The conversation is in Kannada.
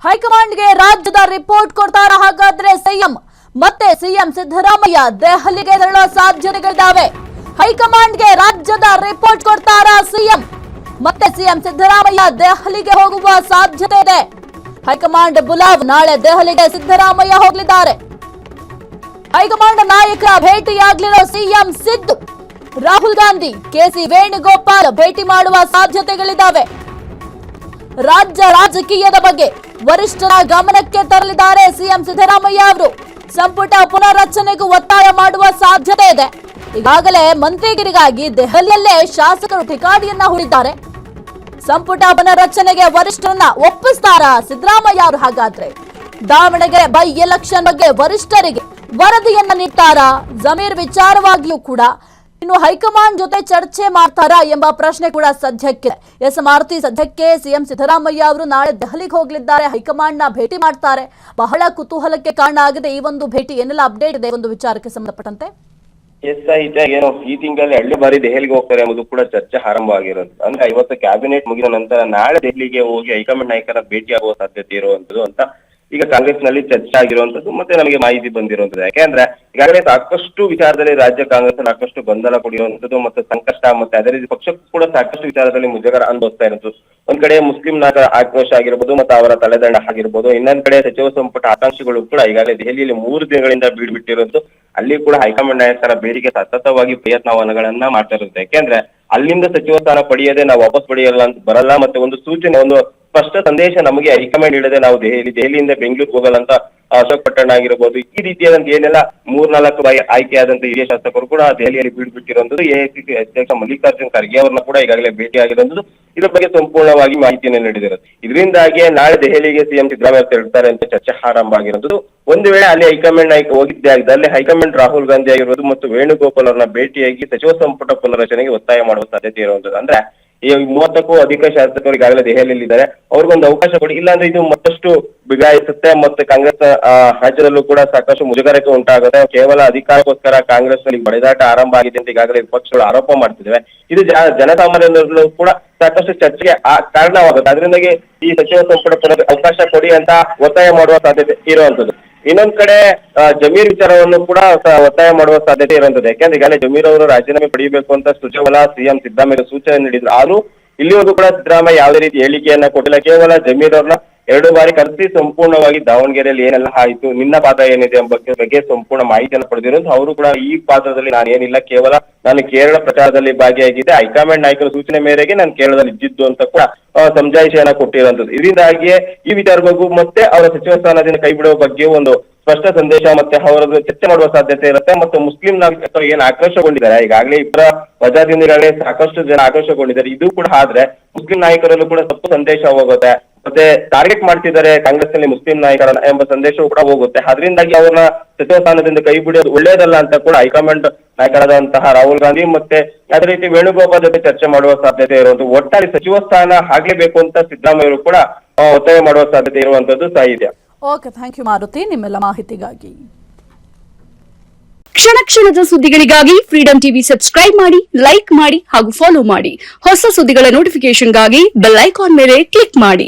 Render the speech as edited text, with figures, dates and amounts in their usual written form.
ಹೈಕಮಾಂಡ್ಗೆ ರಾಜ್ಯದ ರಿಪೋರ್ಟ್ ಕೊಡ್ತಾರ ಹಾಗಾದ್ರೆ ಸಿಎಂ ಮತ್ತೆ ಸಿಎಂ ಸಿದ್ದರಾಮಯ್ಯ ದೆಹಲಿಗೆ ತೆರಳೋ ಸಾಧ್ಯತೆಗಳಿದ್ದಾವೆ. ಹೈಕಮಾಂಡ್ಗೆ ರಾಜ್ಯದ ರಿಪೋರ್ಟ್ ಕೊಡ್ತಾರ ಸಿಎಂ ಮತ್ತೆ ಸಿಎಂ ಸಿದ್ದರಾಮಯ್ಯ ದೆಹಲಿಗೆ ಹೋಗುವ ಸಾಧ್ಯತೆ ಇದೆ. ಹೈಕಮಾಂಡ್ ಬುಲಾವ್ ನಾಳೆ ದೆಹಲಿಗೆ ಸಿದ್ದರಾಮಯ್ಯ ಹೋಗಲಿದ್ದಾರೆ. ಹೈಕಮಾಂಡ್ ನಾಯಕರ ಭೇಟಿಯಾಗಲಿರೋ ಸಿಎಂ ಸಿದ್ದು ರಾಹುಲ್ ಗಾಂಧಿ ಕೆಸಿ ವೇಣುಗೋಪಾಲ್ ಭೇಟಿ ಮಾಡುವ ಸಾಧ್ಯತೆಗಳಿದ್ದಾವೆ. ರಾಜ್ಯ ರಾಜಕೀಯದ ಬಗ್ಗೆ ವರಿಷ್ಠರ ಗಮನಕ್ಕೆ ತರಲಿದ್ದಾರೆ ಸಿಎಂ ಸಿದ್ದರಾಮಯ್ಯ ಅವರು. ಸಂಪುಟ ಪುನರ್ರಚನೆಗೂ ಒತ್ತಾಯ ಮಾಡುವ ಸಾಧ್ಯತೆ ಇದೆ. ಈಗಾಗಲೇ ಮಂತ್ರಿಗಿರಿಗಾಗಿ ದೆಹಲಿಯಲ್ಲೇ ಶಾಸಕರು ಠಿಕಾಣಿಯನ್ನ ಹೂಡಿದ್ದಾರೆ. ಸಂಪುಟ ಪುನರ್ರಚನೆಗೆ ವರಿಷ್ಠರನ್ನ ಒಪ್ಪಿಸ್ತಾರ ಸಿದ್ದರಾಮಯ್ಯ ಅವರು? ಹಾಗಾದ್ರೆ ದಾವಣಗೆರೆ ಬೈ ಎಲೆಕ್ಷನ್ ಬಗ್ಗೆ ವರಿಷ್ಠರಿಗೆ ವರದಿಯನ್ನ ನೀಡ್ತಾರ? ಜಮೀರ್ ವಿಚಾರವಾಗಿಯೂ ಕೂಡ ಇನ್ನು ಹೈಕಮಾಂಡ್ ಜೊತೆ ಚರ್ಚೆ ಮಾಡ್ತಾರಾ ಎಂಬ ಪ್ರಶ್ನೆ ಕೂಡ ಸದ್ಯಕ್ಕಿದೆ. ಎಸ್ ಮಾರುತಿ, ಸದ್ಯಕ್ಕೆ ಸಿಎಂ ಸಿದ್ದರಾಮಯ್ಯ ಅವರು ನಾಳೆ ದೆಹಲಿಗೆ ಹೋಗಲಿದ್ದಾರೆ, ಹೈಕಮಾಂಡ್ ನ ಭೇಟಿ ಮಾಡ್ತಾರೆ. ಬಹಳ ಕುತೂಹಲಕ್ಕೆ ಕಾರಣ ಆಗಿದೆ ಈ ಒಂದು ಭೇಟಿ. ಏನೆಲ್ಲ ಅಪ್ಡೇಟ್ ಇದೆ ಒಂದು ವಿಚಾರಕ್ಕೆ ಸಂಬಂಧಪಟ್ಟಂತೆ? ಏನು ಈ ತಿಂಗಳಲ್ಲಿ 2 ಬಾರಿ ದೆಹಲಿಗೆ ಹೋಗ್ತಾರೆ ಎಂಬುದು ಕೂಡ ಚರ್ಚೆ ಆರಂಭವಾಗಿರೋದು. ಅಂದ್ರೆ ಇವತ್ತು ಕ್ಯಾಬಿನೆಟ್ ಮುಗಿದ ನಂತರ ನಾಳೆ ದೆಹಲಿಗೆ ಹೋಗಿ ಹೈಕಮಾಂಡ್ ನಾಯಕರ ಭೇಟಿ ಆಗುವ ಸಾಧ್ಯತೆ ಇರುವಂತದ್ದು ಅಂತ ಈಗ ಕಾಂಗ್ರೆಸ್ ನಲ್ಲಿ ಚರ್ಚೆ ಆಗಿರುವಂತದ್ದು ಮತ್ತೆ ನಮಗೆ ಮಾಹಿತಿ ಬಂದಿರುವಂತದ್ದು. ಯಾಕೆಂದ್ರೆ ಈಗಾಗಲೇ ಸಾಕಷ್ಟು ವಿಚಾರದಲ್ಲಿ ರಾಜ್ಯ ಕಾಂಗ್ರೆಸ್ ಸಾಕಷ್ಟು ಗೊಂದಲ ಕೊಡಿರುವಂತದ್ದು ಮತ್ತೆ ಸಂಕಷ್ಟ ಮತ್ತೆ ಅದೇ ರೀತಿ ಪಕ್ಷಕ್ಕೂ ಕೂಡ ಸಾಕಷ್ಟು ವಿಚಾರದಲ್ಲಿ ಮುಜುಗರ ಅನುಭವಿಸ್ತಾ ಇರುವಂತದ್ದು. ಒಂದ್ ಕಡೆ ಮುಸ್ಲಿಂ ನಾಯಕರ ಆಕ್ರೋಶ ಆಗಿರ್ಬೋದು ಮತ್ತೆ ಅವರ ತಲೆದಂಡ ಆಗಿರ್ಬೋದು, ಇನ್ನೊಂದ್ ಕಡೆ ಸಚಿವ ಸಂಪುಟ ಆಕಾಂಕ್ಷಿಗಳು ಕೂಡ ಈಗಾಗಲೇ ದೆಹಲಿಯಲ್ಲಿ 3 ದಿನಗಳಿಂದ ಬೀಡ್ಬಿಟ್ಟಿರೋದು. ಅಲ್ಲಿ ಕೂಡ ಹೈಕಮಾಂಡ್ ನಾಯಕರ ಬೇಡಿಕೆ ಸತತವಾಗಿ ಪ್ರಯತ್ನವನ್ನಗಳನ್ನ ಮಾಡ್ತಾ ಇರುತ್ತೆ. ಯಾಕೆಂದ್ರೆ ಅಲ್ಲಿಂದ ಸಚಿವ ಸ್ಥಾನ ಪಡೆಯದೆ ನಾವು ವಾಪಸ್ ಪಡೆಯಲ್ಲ ಅಂತ ಬರಲ್ಲ, ಮತ್ತೆ ಒಂದು ಸೂಚನೆ ಒಂದು ಸ್ಪಷ್ಟ ಸಂದೇಶ ನಮಗೆ ಹೈಕಮಾಂಡ್ ನೀಡದೆ ನಾವು ದೆಹಲಿಯಿಂದ ಬೆಂಗಳೂರಿಗೆ ಹೋಗಲ್ಲ ಅಂತ ಅಶೋಕ್ ಪಟ್ಟಣ ಆಗಿರ್ಬೋದು, ಈ ರೀತಿಯಾದಂತ ಏನೆಲ್ಲ 3-4 ಬಾರಿ ಆಯ್ಕೆಯಾದಂತ ಹಿರಿಯ ಶಾಸಕರು ಕೂಡ ದೆಹಲಿಯಲ್ಲಿ ಬೀಡ್ಬಿಟ್ಟಿರುವಂತದ್ದು. ಎಐಸಿಸಿ ಅಧ್ಯಕ್ಷ ಮಲ್ಲಿಕಾರ್ಜುನ್ ಖರ್ಗೆ ಅವರನ್ನ ಕೂಡ ಈಗಾಗಲೇ ಭೇಟಿ ಆಗಿರುವಂತದ್ದು. ಇದ್ರ ಬಗ್ಗೆ ಸಂಪೂರ್ಣವಾಗಿ ಮಾಹಿತಿಯನ್ನು ನೀಡಿದರು. ಇದರಿಂದಾಗಿ ನಾಳೆ ದೆಹಲಿಗೆ ಸಿಎಂ ಸಿದ್ದರಾಮಯ್ಯ ತೆರಳುತ್ತಾರೆ ಅಂತ ಚರ್ಚೆ ಆರಂಭ ಆಗಿರುವಂತದ್ದು. ಒಂದು ವೇಳೆ ಅಲ್ಲಿ ಹೈಕಮಾಂಡ್ ನಾಯಕ ಹೋಗಿದ್ದೇ ಆಗಿದೆ, ಅಲ್ಲಿ ಹೈಕಮಾಂಡ್ ರಾಹುಲ್ ಗಾಂಧಿ ಆಗಿರ್ಬೋದು ಮತ್ತು ವೇಣುಗೋಪಾಲ್ ಅವರನ್ನ ಭೇಟಿಯಾಗಿ ಸಚಿವ ಸಂಪುಟ ಪುನರ್ರಚನೆಗೆ ಒತ್ತಾಯ ಮಾಡುವ ಸಾಧ್ಯತೆ ಇರುವಂತದ್ದು. ಅಂದ್ರೆ ಈ 30ಕ್ಕೂ ಅಧಿಕ ಶಾಸಕರು ಈಗಾಗಲೇ ದೆಹಲಿಯಲ್ಲಿ ಇದ್ದಾರೆ, ಅವ್ರಿಗೊಂದು ಅವಕಾಶ ಕೊಡಿ, ಇಲ್ಲಾಂದ್ರೆ ಇದು ಮತ್ತಷ್ಟು ಬಿಗಾಯಿಸುತ್ತೆ. ಮತ್ತೆ ಕಾಂಗ್ರೆಸ್ ರಾಜ್ಯದಲ್ಲೂ ಕೂಡ ಸಾಕಷ್ಟು ಮುಜುಗರಕ್ಕೆ ಉಂಟಾಗುತ್ತೆ. ಕೇವಲ ಅಧಿಕಾರಕ್ಕೋಸ್ಕರ ಕಾಂಗ್ರೆಸ್ ನಲ್ಲಿ ಬಡಿದಾಟ ಆರಂಭ ಆಗಿದೆ ಅಂತ ಈಗಾಗಲೇ ಪಕ್ಷಗಳು ಆರೋಪ ಮಾಡ್ತಿದ್ದೇವೆ. ಇದು ಜನಸಾಮಾನ್ಯರಲ್ಲೂ ಕೂಡ ಸಾಕಷ್ಟು ಚರ್ಚೆಗೆ ಕಾರಣವಾಗುತ್ತೆ. ಅದರಿಂದಾಗಿ ಈ ಸಚಿವ ಸಂಪುಟ ಅವಕಾಶ ಕೊಡಿ ಅಂತ ಒತ್ತಾಯ ಮಾಡುವ ಸಾಧ್ಯತೆ ಇರುವಂತದ್ದು. ಇನ್ನೊಂದ್ ಕಡೆ ಜಮೀರ್ ವಿಚಾರವನ್ನು ಕೂಡ ಒತ್ತಾಯ ಮಾಡುವ ಸಾಧ್ಯತೆ ಇರುವಂತದ್ದು. ಯಾಕೆಂದ್ರೆ ಈಗಾಗಲೇ ಜಮೀರ್ ಅವರು ರಾಜೀನಾಮೆ ಪಡೆಯಬೇಕು ಅಂತ ಸುಜವಲ ಸಿಎಂ ಸಿದ್ದರಾಮಯ್ಯ ಸೂಚನೆ ನೀಡಿದ್ರು. ಆದ್ರೂ ಇಲ್ಲಿವರೆಗೂ ಕೂಡ ಸಿದ್ದರಾಮಯ್ಯ ಯಾವುದೇ ರೀತಿ ಹೇಳಿಕೆಯನ್ನ ಕೊಟ್ಟಿಲ್ಲ. ಕೇವಲ ಜಮೀರ್ ಅವ್ರನ್ನ 2 ಬಾರಿ ಕರೆಸಿ ಸಂಪೂರ್ಣವಾಗಿ ದಾವಣಗೆರೆಯಲ್ಲಿ ಏನೆಲ್ಲ ಆಯಿತು, ನಿನ್ನ ಪಾತ್ರ ಏನಿದೆ ಎಂಬ ಬಗ್ಗೆ ಸಂಪೂರ್ಣ ಮಾಹಿತಿಯನ್ನು ಪಡೆದಿರೋದು. ಅವರು ಕೂಡ ಈ ಪಾತ್ರದಲ್ಲಿ ನಾನೇನಿಲ್ಲ, ಕೇವಲ ನಾನು ಕೇರಳ ಪ್ರಚಾರದಲ್ಲಿ ಭಾಗಿಯಾಗಿದ್ದೆ, ಹೈಕಮಾಂಡ್ ನಾಯಕರ ಸೂಚನೆ ಮೇರೆಗೆ ನಾನು ಕೇರಳದಲ್ಲಿ ಇದ್ದಿದ್ದು ಅಂತ ಕೂಡ ಸಮಜಾಯಿಷೆಯನ್ನ ಕೊಟ್ಟಿರುವಂತದ್ದು. ಇದರಿಂದಾಗಿಯೇ ಈ ವಿಚಾರ ಬಗ್ಗೆ ಮತ್ತೆ ಅವರ ಸಚಿವ ಸ್ಥಾನದಿಂದ ಕೈ ಬಿಡುವ ಬಗ್ಗೆ ಒಂದು ಸ್ಪಷ್ಟ ಸಂದೇಶ ಮತ್ತೆ ಅವರದ್ದು ಚರ್ಚೆ ಮಾಡುವ ಸಾಧ್ಯತೆ ಇರುತ್ತೆ. ಮತ್ತು ಮುಸ್ಲಿಂ ನಾಯಕರು ಏನ್ ಆಕ್ರೋಶಗೊಂಡಿದ್ದಾರೆ, ಈಗಾಗಲೇ ಇಬ್ಬರ ವಜಾದಿಂದ ಈಗಾಗಲೇ ಸಾಕಷ್ಟು ಜನ ಆಕ್ರೋಶಗೊಂಡಿದ್ದಾರೆ. ಇದು ಕೂಡ ಆದ್ರೆ ಮುಸ್ಲಿಂ ನಾಯಕರಲ್ಲೂ ಕೂಡ ತಪ್ಪು ಸಂದೇಶ ಹೋಗುತ್ತೆ, ಮತ್ತೆ ಟಾರ್ಗೆಟ್ ಮಾಡ್ತಿದ್ದಾರೆ ಕಾಂಗ್ರೆಸ್ ನಲ್ಲಿ ಮುಸ್ಲಿಂ ನಾಯಕರನ್ನ ಎಂಬ ಸಂದೇಶವೂ ಕೂಡ ಹೋಗುತ್ತೆ. ಅದರಿಂದಾಗಿ ಅವ್ರನ್ನ ಸಚಿವ ಸ್ಥಾನದಿಂದ ಕೈ ಬಿಡೋದು ಒಳ್ಳೇದಲ್ಲ ಅಂತ ಕೂಡ ಹೈಕಮಾಂಡ್ ನಾಯಕರಾದಂತಹ ರಾಹುಲ್ ಗಾಂಧಿ ಮತ್ತೆ ಅದೇ ರೀತಿ ವೇಣುಗೋಪಾಲ್ ಜೊತೆ ಚರ್ಚೆ ಮಾಡುವ ಸಾಧ್ಯತೆ ಇರುವಂತದ್ದು. ಒಟ್ಟಾರೆ ಸಚಿವ ಸ್ಥಾನ ಆಗ್ಲೇಬೇಕು ಅಂತ ಸಿದ್ದರಾಮಯ್ಯ ಕೂಡ ಒತ್ತಾಯ ಮಾಡುವ ಸಾಧ್ಯತೆ ಇರುವಂತದ್ದು ಸಾಹಿತ್ಯ. ಓಕೆ, ಥ್ಯಾಂಕ್ ಯು ಮಾರುತಿ ನಿಮ್ಮೆಲ್ಲ ಮಾಹಿತಿಗಾಗಿ. ಕ್ಷಣ ಕ್ಷಣದ ಸುದ್ದಿಗಳಿಗಾಗಿ ಫ್ರೀಡಂ ಟಿವಿ ಸಬ್ಸ್ಕ್ರೈಬ್ ಮಾಡಿ, ಲೈಕ್ ಮಾಡಿ ಹಾಗೂ ಫಾಲೋ ಮಾಡಿ. ಹೊಸ ಸುದ್ದಿಗಳ ನೋಟಿಫಿಕೇಶನ್ಗಾಗಿ ಬೆಲ್ ಐಕಾನ್ ಮೇಲೆ ಕ್ಲಿಕ್ ಮಾಡಿ.